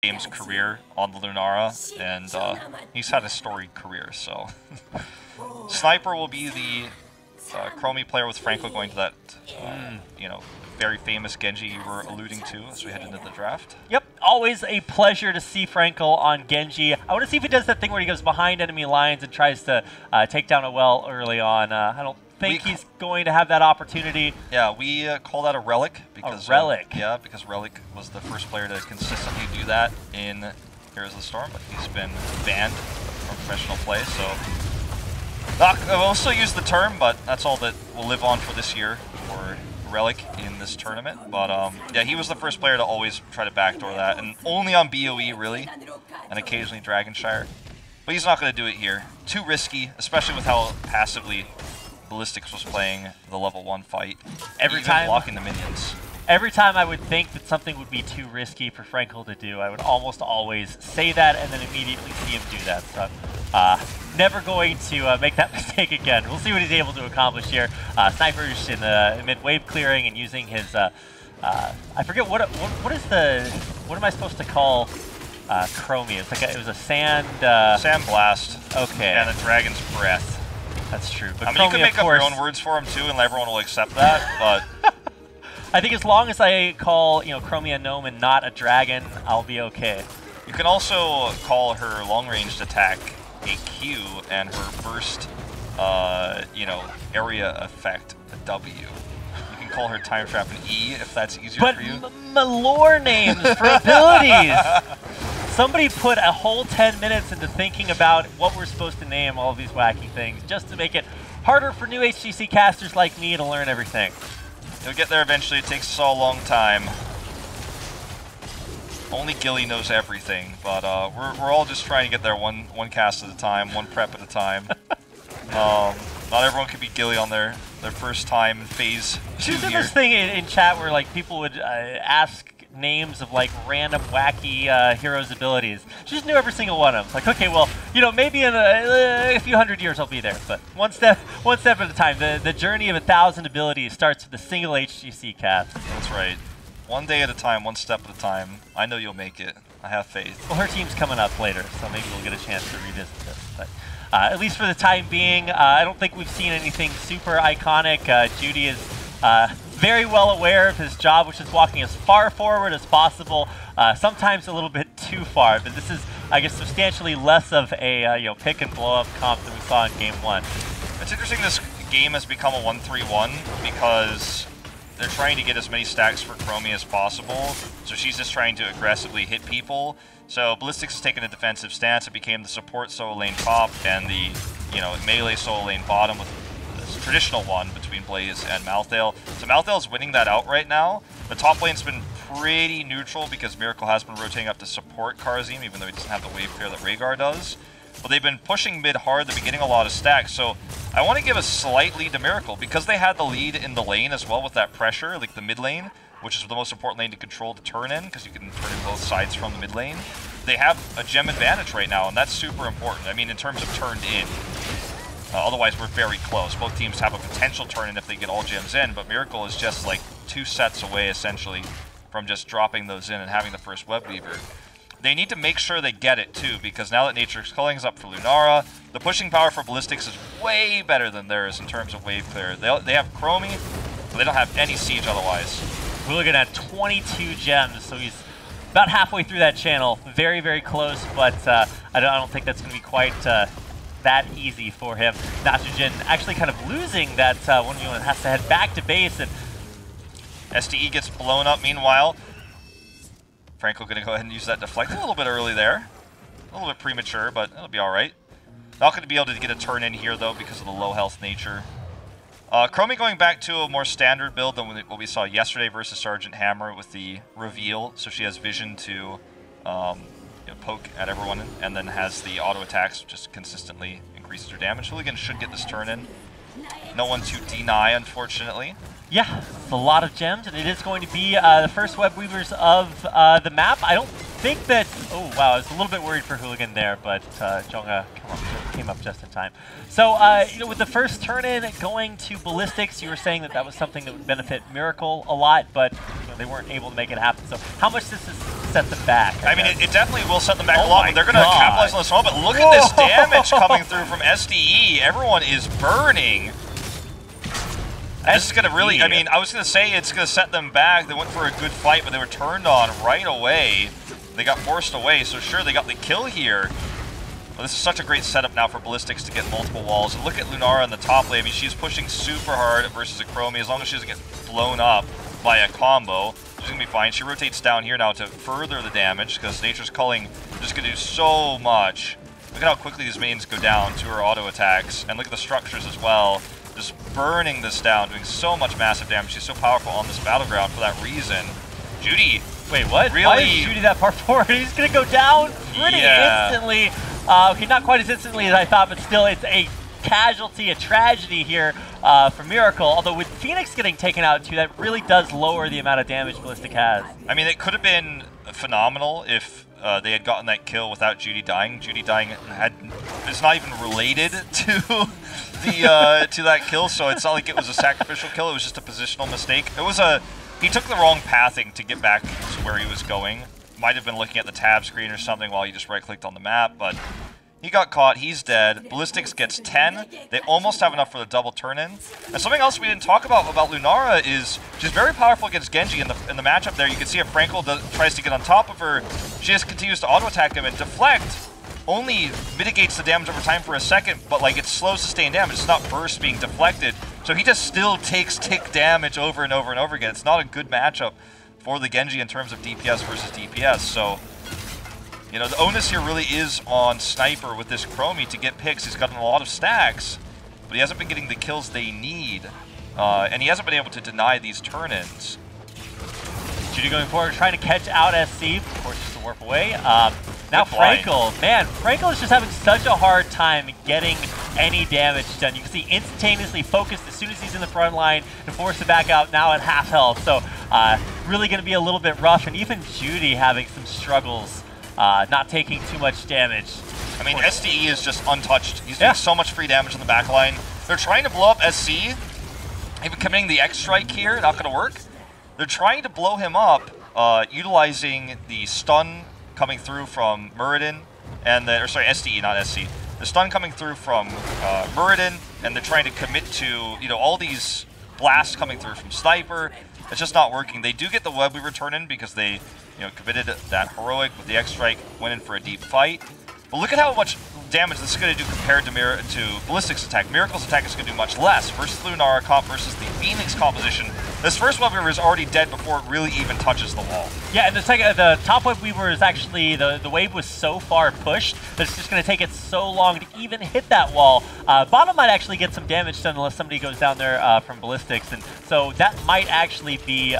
game's career on the Lunara, and he's had a storied career, so. Sniper will be the Chromie player with Franco going to that, you know, very famous Genji you were alluding to as we head into the draft. Yep, always a pleasure to see Franco on Genji. I want to see if he does that thing where he goes behind enemy lines and tries to take down a well early on. I don't think he's going to have that opportunity. Yeah, we call that a relic. Because, a relic? Yeah, because Relic was the first player to consistently do that in Heroes of the Storm, but he's been banned from professional play, so... We'll still use the term, but that's all that will live on for this year for Relic in this tournament. But yeah, he was the first player to always try to backdoor that, and only on BOE really, and occasionally Dragonshire. But he's not going to do it here. Too risky, especially with how passively Ballistics was playing the level 1 fight. Every time blocking the minions. Every time I would think that something would be too risky for Frankel to do, I would almost always say that and then immediately see him do that. So, never going to make that mistake again. We'll see what he's able to accomplish here. Sniper's in the mid-wave clearing and using his, I forget, what am I supposed to call Chromie? It's like it was a sand... Sand Blast. Okay. And a Dragon's Breath. That's true. But I mean, you can make up your own words for him too, and everyone will accept that, but... I think as long as I call, you know, Chromie a gnome and not a dragon, I'll be okay. You can also call her long-ranged attack a Q and her burst, you know, area effect a W. You can call her time trap an E if that's easier for you. But lore names for abilities! Somebody put a whole 10 minutes into thinking about what we're supposed to name all of these wacky things, just to make it harder for new HGC casters like me to learn everything. You'll get there eventually. It takes us all a long time. Only Gilly knows everything, but we're all just trying to get there one cast at a time, one prep at a time. Not everyone can be Gilly on their first time in phase 2 There's here. this thing in chat where like people would ask names of like random wacky heroes' abilities. She just knew every single one of them. Like, okay, well, you know, maybe in a few hundred years I'll be there, but one step at a time. The journey of 1,000 abilities starts with a single HGC cast. That's right. One day at a time, one step at a time. I know you'll make it. I have faith. Well, her team's coming up later, so maybe we'll get a chance to revisit this. But at least for the time being, I don't think we've seen anything super iconic. Judy is very well aware of his job, which is walking as far forward as possible, sometimes a little bit too far. But this is, I guess, substantially less of a you know, pick and blow up comp than we saw in Game 1. It's interesting this game has become a 1-3-1 because they're trying to get as many stacks for Chromie as possible, so she's just trying to aggressively hit people. So Ballistics has taken a defensive stance. It became the support solo lane top and the, you know, melee solo lane bottom with this traditional one between Blaze and Malthael. So Malthael's winning that out right now. The top lane's been pretty neutral because Miracle has been rotating up to support Karazim, even though he doesn't have the wave clear that Rhaegar does. But they've been pushing mid hard, they've been getting a lot of stacks, so I want to give a slight lead to Miracle, because they had the lead in the lane as well with that pressure, like the mid lane, which is the most important lane to control to turn in, because you can turn in both sides from the mid lane. They have a gem advantage right now, and that's super important. I mean, in terms of turned in. Otherwise, we're very close. Both teams have a potential turn in if they get all gems in, but Miracle is just like 2 sets away, essentially, from just dropping those in and having the first Web Weaver. They need to make sure they get it, too, because now that Nature's Culling is up for Lunara, the pushing power for Ballistics is way better than theirs in terms of wave clear. They have Chromie, but they don't have any siege otherwise. We're looking at 22 gems, so he's about halfway through that channel. Very, very close, but I don't think that's going to be quite that easy for him. Nitrogen actually kind of losing that 1v1, has to head back to base, and SDE gets blown up meanwhile. Franco going to go ahead and use that deflect a little bit early there. A little bit premature, but it'll be alright. Not going to be able to get a turn in here, though, because of the low health nature. Chromie going back to a more standard build than what we saw yesterday versus Sergeant Hammer with the reveal. So she has vision to you know, poke at everyone, and then has the auto attacks, which just consistently increases her damage. Hooligan should get this turn in. No one to deny, unfortunately. Yeah, it's a lot of gems, and it is going to be the first Web Weavers of the map. I don't think that... Oh, wow, I was a little bit worried for Hooligan there, but Jonga came up just in time. So, you know, with the first turn-in going to Ballistics, you were saying that that was something that would benefit Miracle a lot, but you know, they weren't able to make it happen. So how much does this set them back. I mean, it definitely will set them back a Oh lot, my but they're going to God. capitalize on this moment. But look at this damage coming through from SDE. Everyone is burning. This is going to really, I mean, I was going to say it's going to set them back. They went for a good fight, but they were turned on right away. They got forced away, so sure, they got the kill here. Well, this is such a great setup now for Ballistics to get multiple walls. And look at Lunara in the top lane. I mean, she's pushing super hard versus a Chromie. As long as she doesn't get blown up by a combo, she's going to be fine. She rotates down here now to further the damage because Nature's Culling just going to do so much. Look at how quickly these mains go down to her auto attacks. And look at the structures as well. Just burning this down, doing so much massive damage. She's so powerful on this battleground for that reason. Judy. Wait, what? Really? Why is Judy that far forward? He's going to go down pretty instantly. Okay, not quite as instantly as I thought, but still, it's a casualty, a tragedy here for Miracle. Although with Phoenix getting taken out too, that really does lower the amount of damage Ballistic has. I mean, it could have been phenomenal if they had gotten that kill without Judy dying. Judy dying is not even related to the to that kill, so it's not like it was a sacrificial kill. It was just a positional mistake. It was he took the wrong pathing to get back to where he was going. Might have been looking at the tab screen or something while he just right-clicked on the map, but he got caught. He's dead. Ballistics gets 10. They almost have enough for the double turn-in. And something else we didn't talk about Lunara is she's very powerful against Genji in the matchup there. You can see if Frankel tries to get on top of her, she just continues to auto-attack him, and Deflect only mitigates the damage over time for a second, but like it slows sustained damage. It's not burst being deflected, so he just still takes tick damage over and over and over again. It's not a good matchup for the Genji in terms of DPS versus DPS. So, you know, the onus here really is on Sniper with this Chromie to get picks. He's gotten a lot of stacks, but he hasn't been getting the kills they need, and he hasn't been able to deny these turn-ins. Judy going forward, trying to catch out SC. Of course, just to warp away. Now Frankel, man, Frankel is just having such a hard time getting any damage done. You can see instantaneously focused as soon as he's in the front line and forced to back out now at half health. So really going to be a little bit rough, and even Judy having some struggles, not taking too much damage. I mean, SDE is just untouched. He's doing so much free damage on the back line. They're trying to blow up SC, even committing the X-Strike here, not going to work. They're trying to blow him up, utilizing the stun coming through from Muradin, and SDE, not SC. The stun coming through from Muradin, and they're trying to commit to, you know, all these blasts coming through from Sniper. It's just not working. They do get the web weaver turn in because they, you know, committed that heroic with the X-Strike, went in for a deep fight. But look at how much damage this is going to do compared to Ballistic's attack. Miracle's attack is going to do much less versus Lunara comp versus the Phoenix composition. This first web weaver is already dead before it really even touches the wall. Yeah, and the top web weaver is actually, the wave was so far pushed that it's just going to take it so long to even hit that wall. Bottom might actually get some damage done unless somebody goes down there from Ballistics, and so that might actually be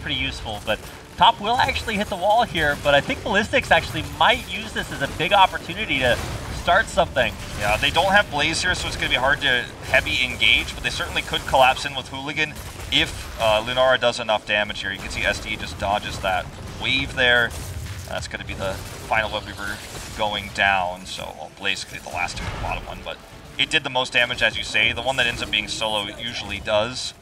pretty useful. But top will actually hit the wall here, but I think Ballistics actually might use this as a big opportunity to start something. Yeah, they don't have Blaze here, so it's going to be hard to heavy engage, but they certainly could collapse in with Hooligan if Lunara does enough damage here. You can see SD just dodges that wave there. That's going to be the final web weaver going down, so well, Blaze could be the last to the bottom one, but it did the most damage, as you say. The one that ends up being solo usually does.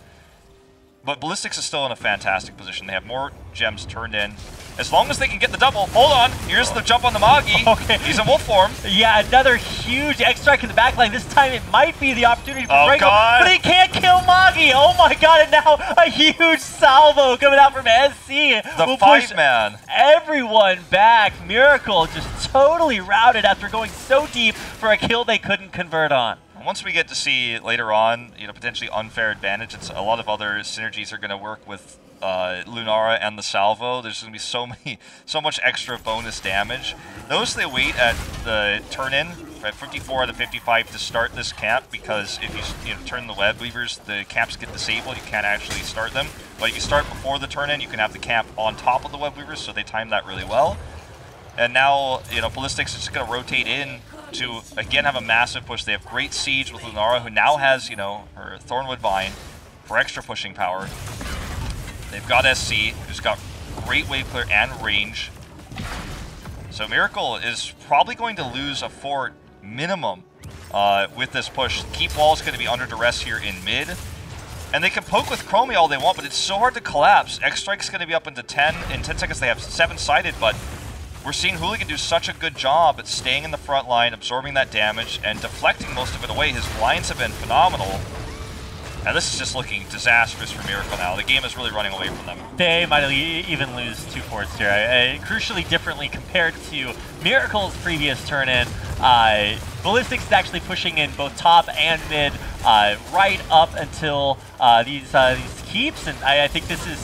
But Ballistics is still in a fantastic position. They have more gems turned in. As long as they can get the double. Hold on. Here's the jump on the Magi. Okay. He's in wolf form. Yeah, another huge X-Strike in the backline. This time it might be the opportunity for Frankel. God. But he can't kill Magi. Oh my god, and now a huge salvo coming out from SC. The five-man. Everyone back. Miracle just totally routed after going so deep for a kill they couldn't convert on. Once we get to see later on, you know, potentially unfair advantage, it's a lot of other synergies are going to work with Lunara and the salvo. There's going to be so much extra bonus damage. Notice they wait at the turn-in at 54 out of 55 to start this camp, because if you turn the web weavers, the camps get disabled. You can't actually start them. But if you start before the turn-in, you can have the camp on top of the web weavers, so they time that really well. And now, you know, Ballistics is just going to rotate in to, again, have a massive push. They have great siege with Lunara, who now has, you know, her Thornwood Vine for extra pushing power. They've got SC, who's got great wave clear and range. So Miracle is probably going to lose a fort minimum with this push. Keep Wall is going to be under duress here in mid. And they can poke with Chromie all they want, but it's so hard to collapse. X-Strike's going to be up into 10. In 10 seconds, they have 7-sided, but we're seeing Hooligan do such a good job at staying in the front line, absorbing that damage, and deflecting most of it away. His blinds have been phenomenal. And this is just looking disastrous for Miracle now. The game is really running away from them. They might even lose 2 forts here. Crucially differently compared to Miracle's previous turn-in, Ballistics is actually pushing in both top and mid right up until these keeps, and I think this is,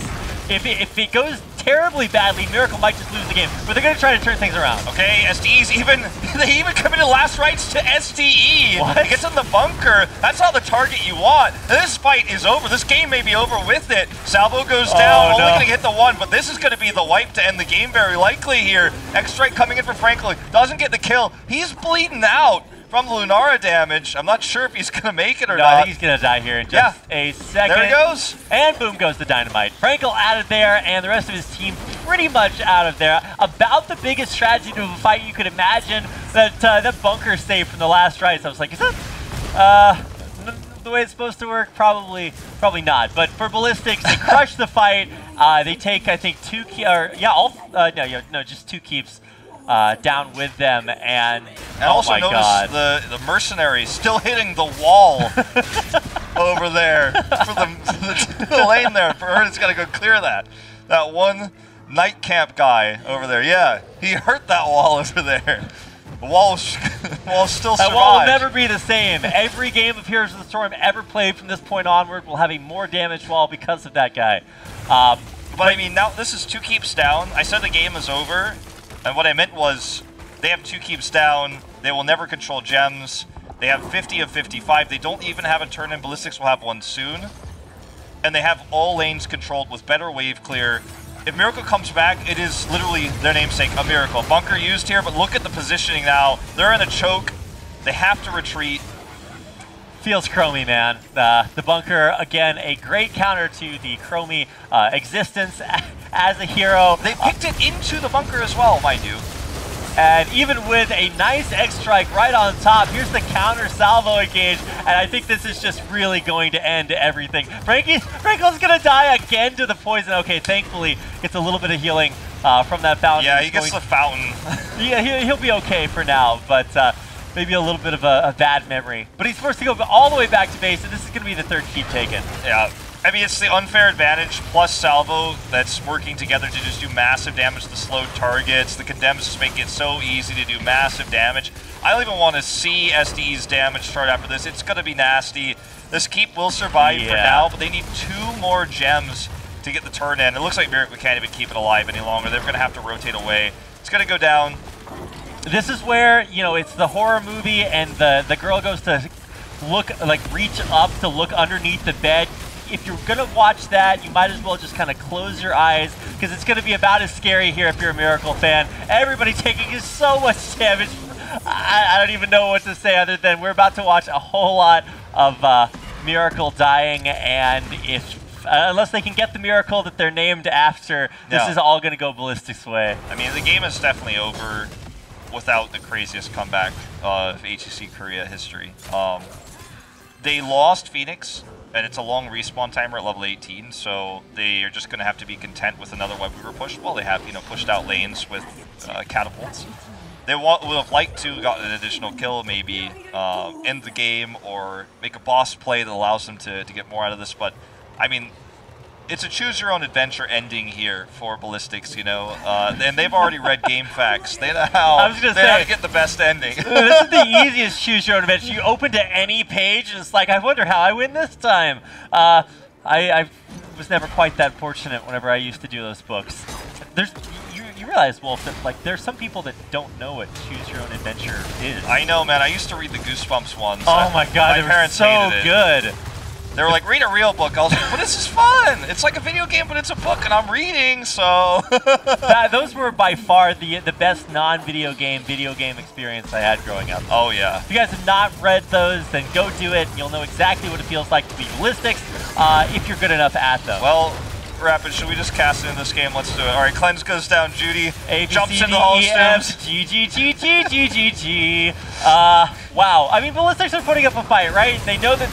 if it goes terribly badly, Miracle might just lose the game, but they're going to try to turn things around. Okay, SDE's they even committed last rites to SDE. What? It gets in the bunker. That's not the target you want. This fight is over. This game may be over with it. Salvo goes down, only going to hit the 1, but this is going to be the wipe to end the game very likely here. X-Strike coming in for Franklin, doesn't get the kill. He's bleeding out from the Lunara damage. I'm not sure if he's going to make it or not. I think he's going to die here in just a second. There he goes. And boom goes the dynamite. Frankel out of there, and the rest of his team pretty much out of there. About the biggest strategy to a fight you could imagine. That bunker save from the last rites. I was like, is that the way it's supposed to work? Probably not. But for Ballistics, they crush the fight. They take, I think, just 2 keeps down with them, and oh also my notice God, the mercenaries still hitting the wall over there for the lane there. For her, it's got to go clear that. That one night camp guy over there. Yeah, he hurt that wall over there. The wall still survived. That wall will never be the same. Every game of Heroes of the Storm ever played from this point onward will have a more damaged wall because of that guy. But I mean, now this is 2 keeps down. I said the game is over. And what I meant was, they have 2 keeps down, they will never control gems, they have 50 of 55, they don't even have a turn-in, Ballistics will have one soon, and they have all lanes controlled with better wave clear. If Miracle comes back, it is literally their namesake, a miracle. Bunker used here, but look at the positioning now. They're in a choke, they have to retreat. Feels Chromie, man. The bunker, again, a great counter to the Chromie existence as a hero. They picked it into the bunker as well, mind you. And even with a nice X-Strike right on top, here's the counter salvo engage, and I think this is just really going to end everything. Frankel's gonna die again to the poison. Okay, thankfully, gets a little bit of healing from that fountain. Yeah, he gets the fountain. Yeah, he'll be okay for now, but maybe a little bit of a bad memory. But he's forced to go all the way back to base, and this is going to be the 3rd keep taken. Yeah. I mean, it's the unfair advantage plus Salvo that's working together to just do massive damage to the slowed targets. The Condemns just make it so easy to do massive damage. I don't even want to see SD's damage chart after this. It's going to be nasty. This keep will survive for now, but they need 2 more gems to get the turn in. It looks like Miracle can't even keep it alive any longer. They're going to have to rotate away. It's going to go down. This is where, you know, it's the horror movie and the girl goes to look, like reach up to look underneath the bed. If you're going to watch that, you might as well just kind of close your eyes, because it's going to be about as scary here if you're a Miracle fan. Everybody taking so much damage. I don't even know what to say other than we're about to watch a whole lot of Miracle dying, and if unless they can get the Miracle that they're named after, this is all going to go Ballistics' way. I mean, the game is definitely over without the craziest comeback of HGC Korea history. They lost Phoenix, and it's a long respawn timer at level 18, so they are just going to have to be content with another web weaver push. Well, they have, you know, pushed out lanes with catapults. They would have liked to got an additional kill, maybe end the game or make a boss play that allows them to get more out of this. But I mean, it's a choose-your-own-adventure ending here for Ballistics, you know, and they've already read game facts. They know how to get the best ending. This is the easiest choose-your-own-adventure. You open to any page, and it's like, I wonder how I win this time. I was never quite that fortunate whenever I used to do those books. You realize, Wolf, that like there's some people that don't know what choose-your-own-adventure is. I know, man. I used to read the Goosebumps ones. Oh my God, they were so good. They were like, read a real book. I was like, but this is fun. It's like a video game, but it's a book, and I'm reading, so... Those were by far the best non-video game experience I had growing up. Oh, yeah. If you guys have not read those, then go do it, and you'll know exactly what it feels like to be Ballistics if you're good enough at them. Well, Rapid, should we just cast it in this game? Let's do it. All right, Cleanse goes down. Judy A, B, jumps C, into D, Hall of E, F, Stones. G, G, G, G, G, G, G. Wow. I mean, Ballistics are putting up a fight, right? They know that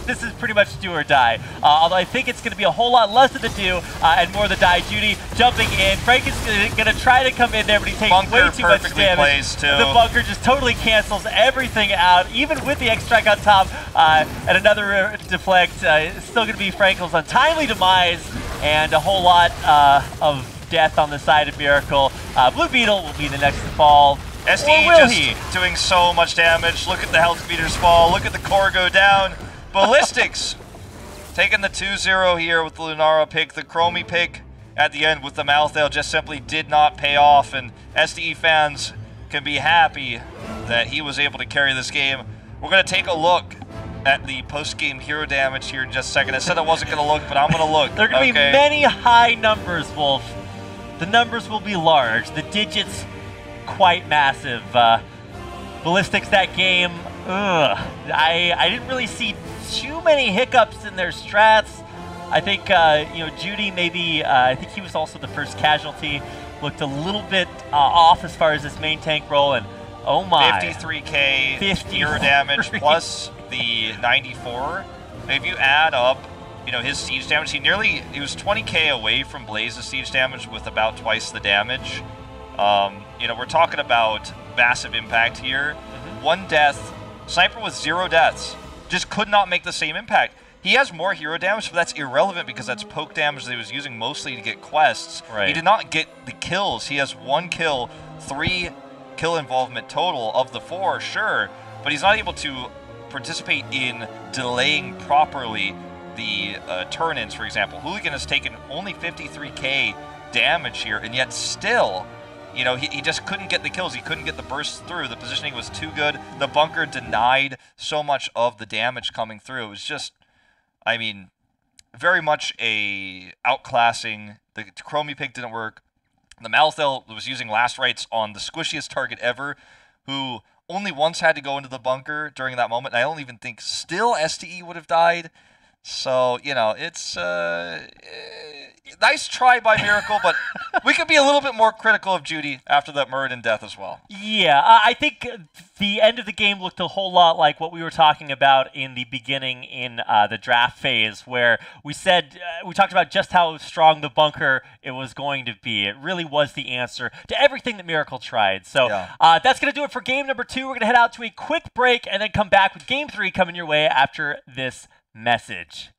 this is pretty much do or die. Although I think it's going to be a whole lot less of the do and more of the die. Judy jumping in. Frank is going to try to come in there, but he takes way too much damage. The bunker just totally cancels everything out, even with the X-Strike on top. And another deflect. It's still going to be Frankel's untimely demise and a whole lot of death on the side of Miracle. Blue Beetle will be the next to fall. SDE just doing so much damage. Look at the health meters fall. Look at the core go down. Ballistics taking the 2-0 here with the Lunara pick. The Chromie pick at the end with the Malthael just simply did not pay off. And SDE fans can be happy that he was able to carry this game. We're going to take a look at the post-game hero damage here in just a second. I said I wasn't going to look, but I'm going to look. There are going to be many high numbers, Wolf. The numbers will be large. The digits quite massive. Ballistics that game, I didn't really see too many hiccups in their strats. I think Judy maybe, I think he was also the first casualty. Looked a little bit off as far as this main tank role, and oh my. 53k hero damage plus the 94. If you add up, his siege damage, he was 20k away from Blaze's siege damage with about twice the damage. We're talking about massive impact here. One death, Sniper with 0 deaths, just could not make the same impact. He has more hero damage, but that's irrelevant because that's poke damage that he was using mostly to get quests. Right. He did not get the kills. He has 1 kill, 3 kill involvement total of the 4, sure, but he's not able to participate in delaying properly the turn-ins, for example. Hooligan has taken only 53k damage here, and yet still, he just couldn't get the kills. He couldn't get the bursts through. The positioning was too good. The bunker denied so much of the damage coming through. It was just, very much a outclassing. The Chromie pick didn't work. The Malthael was using last rites on the squishiest target ever, who only once had to go into the bunker during that moment. And I don't even think still STE would have died. So, it's nice try by Miracle, but we could be a little bit more critical of Judy after that Muradin death as well. Yeah, I think the end of the game looked a whole lot like what we were talking about in the beginning in the draft phase, where we said, we talked about just how strong the bunker it was going to be. It really was the answer to everything that Miracle tried. So that's going to do it for game number 2. We're going to head out to a quick break and then come back with game 3 coming your way after this message.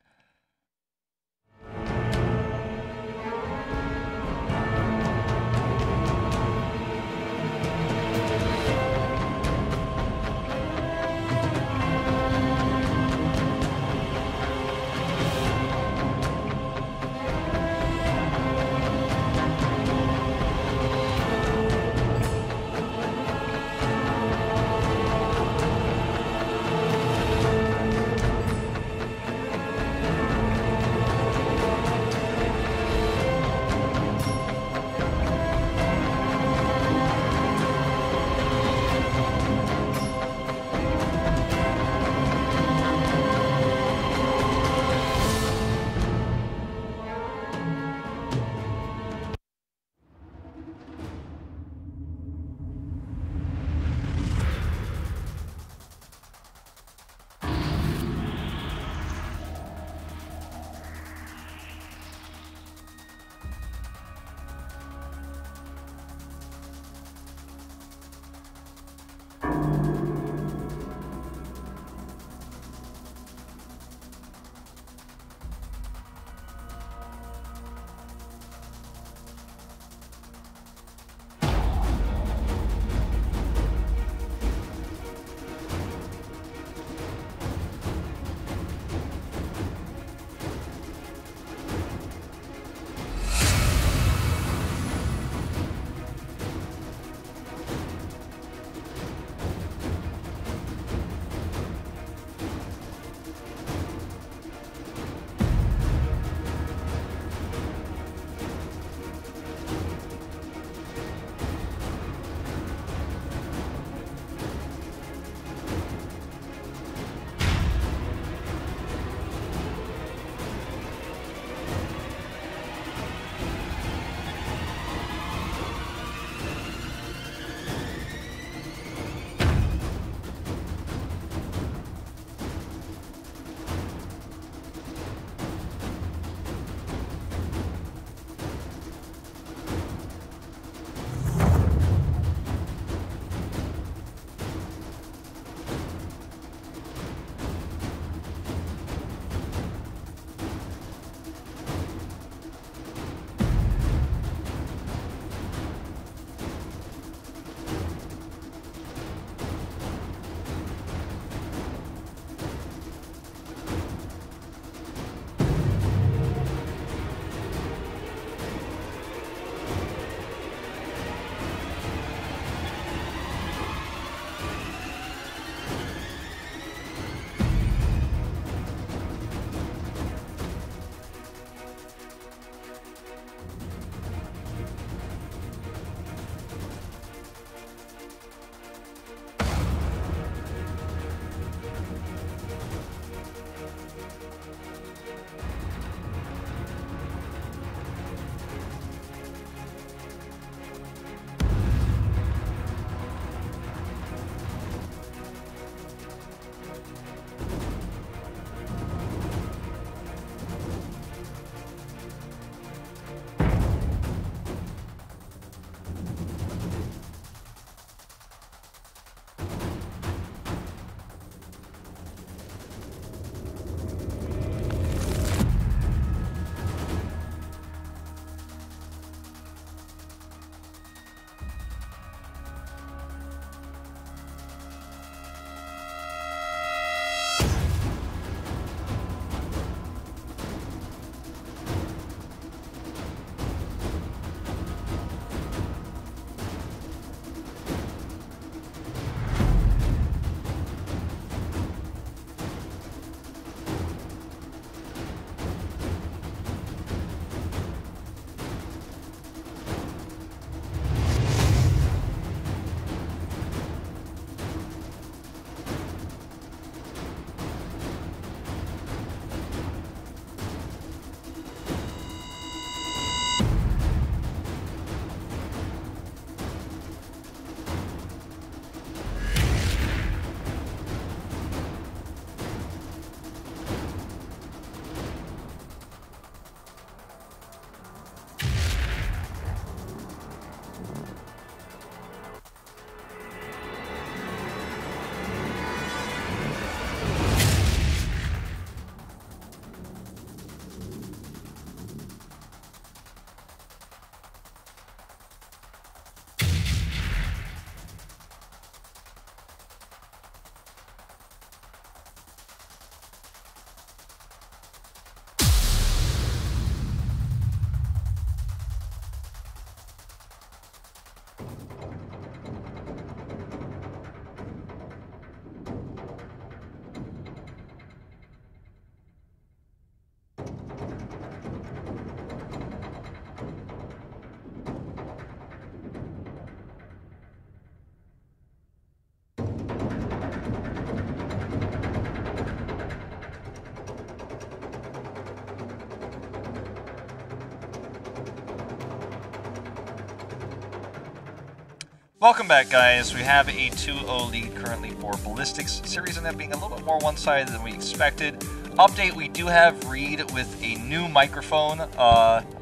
Welcome back, guys. We have a 2-0 lead currently for Ballistics. Series ended up being a little bit more one-sided than we expected. Update, we do have Reed with a new microphone.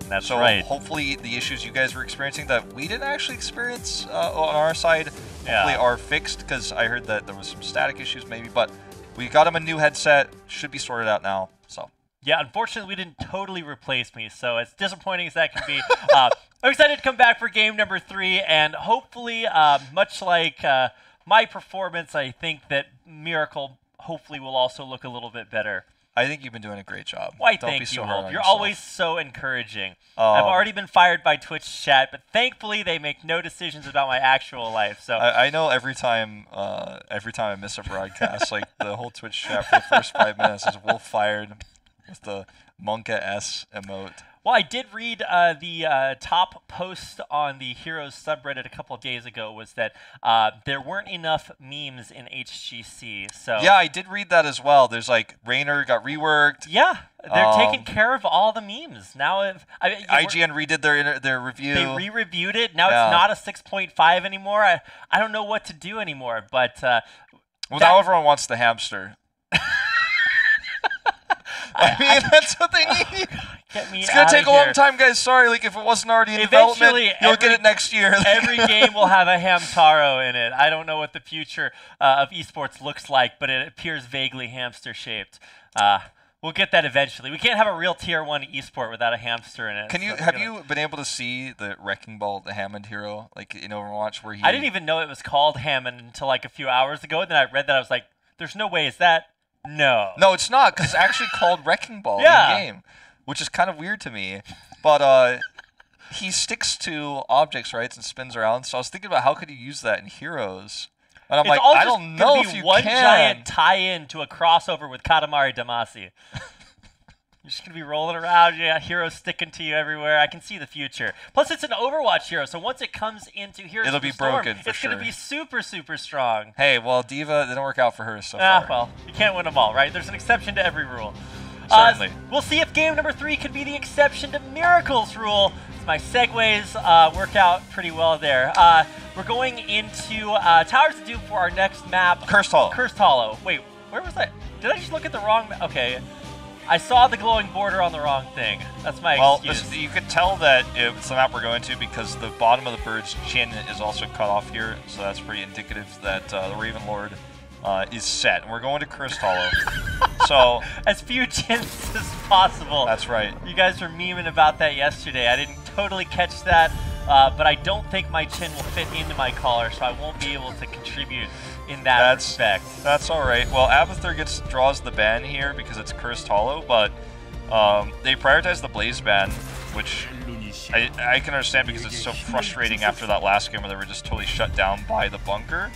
That's so right. Hopefully the issues you guys were experiencing that we didn't actually experience on our side hopefully are fixed, because I heard that there was some static issues maybe, but we got him a new headset. Should be sorted out now, so. Yeah, unfortunately, we didn't totally replace me, so as disappointing as that can be, I'm excited to come back for game number 3, and hopefully, much like my performance, I think that Miracle hopefully will also look a little bit better. I think you've been doing a great job. Why, Don't thank be you, so hard on Wolf. You're yourself. always so encouraging. I've already been fired by Twitch chat, but thankfully they make no decisions about my actual life. So I know every time I miss a broadcast, like the whole Twitch chat for the first 5 minutes is Wolf fired with the Monka S emote. Well, I did read the top post on the Heroes subreddit a couple of days ago was that there weren't enough memes in HGC. So yeah, I did read that as well. There's like Raynor got reworked. Yeah, they're taking care of all the memes now. IGN redid their review. They re-reviewed it. Now it's not a 6.5 anymore. I don't know what to do anymore. But well, now everyone wants the hamster. I mean, that's what they need. It's going to take a long time, guys. Sorry, like if it wasn't already in development, you'll get it next year. Every game will have a Hamtaro in it. I don't know what the future of esports looks like, but it appears vaguely hamster-shaped. We'll get that eventually. We can't have a real Tier 1 esport without a hamster in it. Have you been able to see the Wrecking Ball, the Hammond hero, like in Overwatch, where he... I didn't even know it was called Hammond until like a few hours ago. And then I read that. I was like, there's no way. Is that... No. No, it's not, because it's actually called Wrecking Ball in-game, which is kind of weird to me. But he sticks to objects, right, and spins around. So I was thinking about how could you use that in Heroes? And I'm like, I don't know if you can. One giant tie-in to a crossover with Katamari Damacy. You're just going to be rolling around, heroes sticking to you everywhere. I can see the future. Plus, it's an Overwatch hero, so once it comes into Heroes it'll of the be Storm, broken for it's going to be super, super strong. Hey, well, D.Va didn't work out for her so far. Well, you can't win them all, right? There's an exception to every rule. Certainly. We'll see if game number 3 can be the exception to Miracle's rule. My segues work out pretty well there. We're going into Towers of Doom for our next map. Cursed Hollow. Cursed Hollow. Wait, where was that? Did I just look at the wrong map? Okay. I saw the glowing border on the wrong thing. That's my excuse. You could tell that it's the map we're going to because the bottom of the bird's chin is also cut off here, so that's pretty indicative that the Raven Lord is set. And we're going to Cursed Hollow. So as few chins as possible. That's right. You guys were memeing about that yesterday. I didn't totally catch that, but I don't think my chin will fit into my collar, so I won't be able to contribute in that respect. That's all right. Well, Abathur draws the ban here because it's Cursed Hollow, but they prioritize the Blaze ban, which I can understand because it's so frustrating after that last game where they were just totally shut down by the bunker.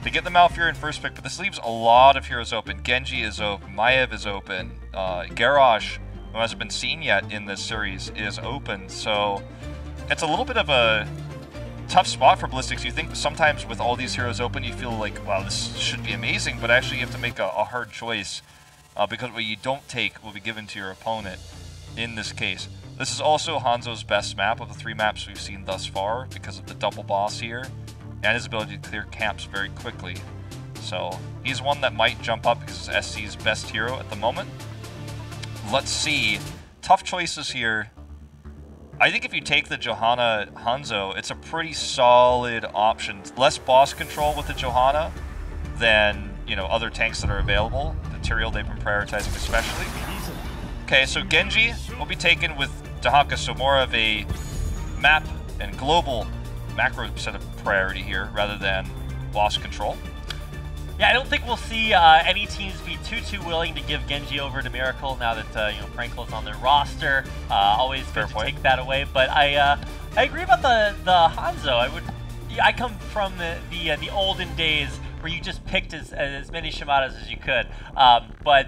They get the Malfurion in first pick, but this leaves a lot of heroes open. Genji is open, Maiev is open, Garrosh, who hasn't been seen yet in this series, is open, so it's a little bit of a tough spot for Ballistics. You think sometimes with all these heroes open, you feel like, wow, this should be amazing, but actually you have to make a hard choice because what you don't take will be given to your opponent in this case. This is also Hanzo's best map of the 3 maps we've seen thus far because of the double boss here and his ability to clear camps very quickly. So he's one that might jump up because it's SC's best hero at the moment. Let's see. Tough choices here. I think if you take the Johanna Hanzo, it's a pretty solid option. Less boss control with the Johanna than, other tanks that are available. The Tyrael they've been prioritizing especially. Okay, so Genji will be taken with Dahaka, so more of a map and global macro set of priority here rather than boss control. Yeah, I don't think we'll see any teams be too willing to give Genji over to Miracle now that Frankel's on their roster. Always good to take that away, but I agree about the Hanzo. I come from the olden days where you just picked as many Shimadas as you could, but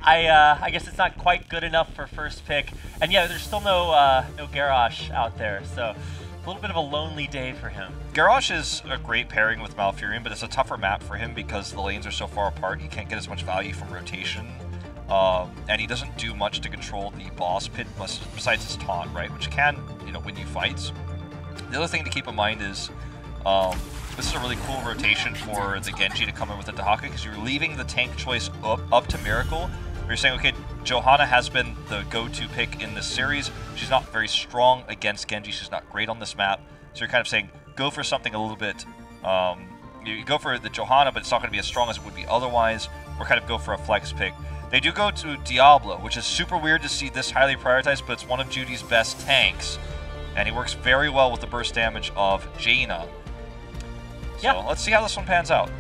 I guess it's not quite good enough for first pick. And yeah, there's still no Garrosh out there, so a little bit of a lonely day for him. Garrosh is a great pairing with Malfurion, but it's a tougher map for him because the lanes are so far apart. He can't get as much value from rotation, and he doesn't do much to control the boss pit besides his taunt, right? Which can, win you fights. The other thing to keep in mind is This is a really cool rotation for the Genji to come in with the Dahaka, because you're leaving the tank choice up to Miracle. You're saying, okay, Johanna has been the go-to pick in this series. She's not very strong against Genji. She's not great on this map. So you're kind of saying, go for something a little bit... you go for the Johanna, but it's not going to be as strong as it would be otherwise, or kind of go for a flex pick. They do go to Diablo, which is super weird to see this highly prioritized, but it's one of Judy's best tanks. And he works very well with the burst damage of Jaina. So let's see how this one pans out.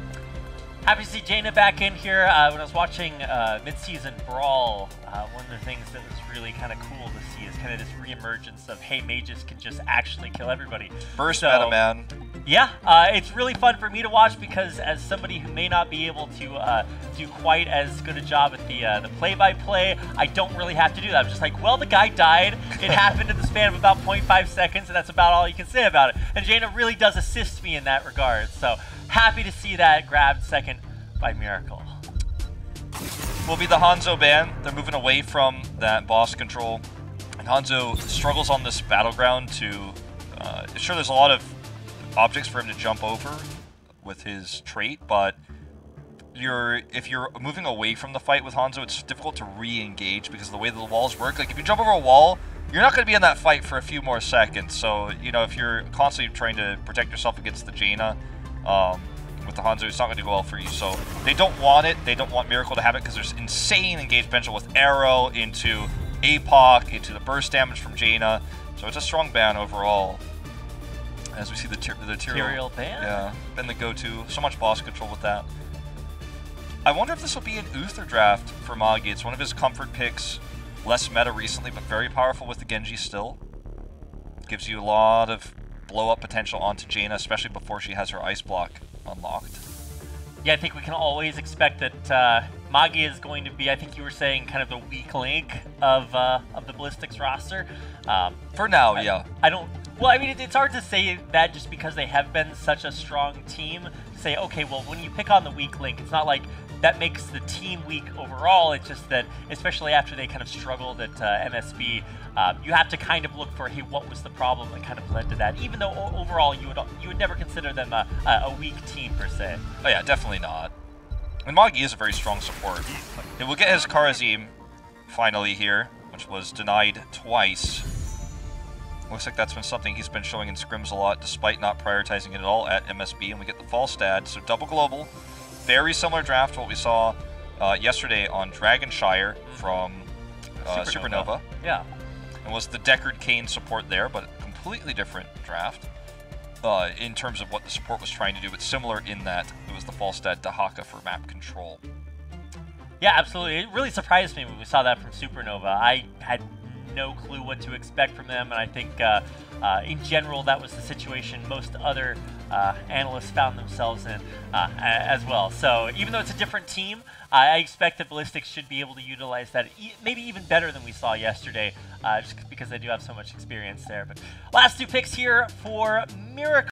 Happy to see Jaina back in here. When I was watching Mid-Season Brawl, one of the things that was really kind of cool to see is kind of this re-emergence of, hey, mages can just actually kill everybody. Burst meta, man. Yeah, it's really fun for me to watch, because as somebody who may not be able to do quite as good a job at the play-by-play, I don't really have to do that. I'm just like, well, the guy died. It happened in the span of about 0.5 seconds, and that's about all you can say about it. And Jaina really does assist me in that regard. So happy to see that grabbed second by Miracle. Will be the Hanzo ban. They're moving away from that boss control. And Hanzo struggles on this battleground to... sure, there's a lot of objects for him to jump over with his trait, but if you're moving away from the fight with Hanzo, it's difficult to re-engage because of the way the walls work. Like, if you jump over a wall, you're not going to be in that fight for a few more seconds. So, you know, if you're constantly trying to protect yourself against the Jaina with the Hanzo, it's not going to go well for you. So they don't want it. They don't want Miracle to have it, because there's insane engage potential with Arrow into APOC, into the burst damage from Jaina. So it's a strong ban overall. As we see the Tyrael ban? Yeah, been the go-to. So much boss control with that. I wonder if this will be an Uther draft for Magi. It's one of his comfort picks. Less meta recently, but very powerful with the Genji still. Gives you a lot of blow-up potential onto Jaina, especially before she has her ice block unlocked. Yeah, I think we can always expect that Magi is going to be, I think you were saying, kind of the weak link of the Ballistics roster. For now, yeah. I don't... Well, I mean, it's hard to say that just because they have been such a strong team. To say, okay, well, when you pick on the weak link, it's not like that makes the team weak overall. It's just that, especially after they kind of struggled at MSB, you have to kind of look for, hey, what was the problem that kind of led to that? Even though overall you would never consider them a weak team per se. Oh yeah, definitely not. And Magi is a very strong support. He will get his Karazim finally here, which was denied twice. Looks like that's been something he's been showing in scrims a lot, despite not prioritizing it at all at MSB, and we get the Falstad. So double global, very similar draft to what we saw yesterday on Dragonshire from Supernova. Yeah. And was the Deckard Kane support there, but a completely different draft in terms of what the support was trying to do, but similar in that it was the Falstad Dahaka for map control. Yeah, absolutely. It really surprised me when we saw that from Supernova. I had no clue what to expect from them, and I think in general that was the situation most other analysts found themselves in as well. So even though it's a different team, I expect that Ballistics should be able to utilize that maybe even better than we saw yesterday, just because they do have so much experience there. But last two picks here for Miracle.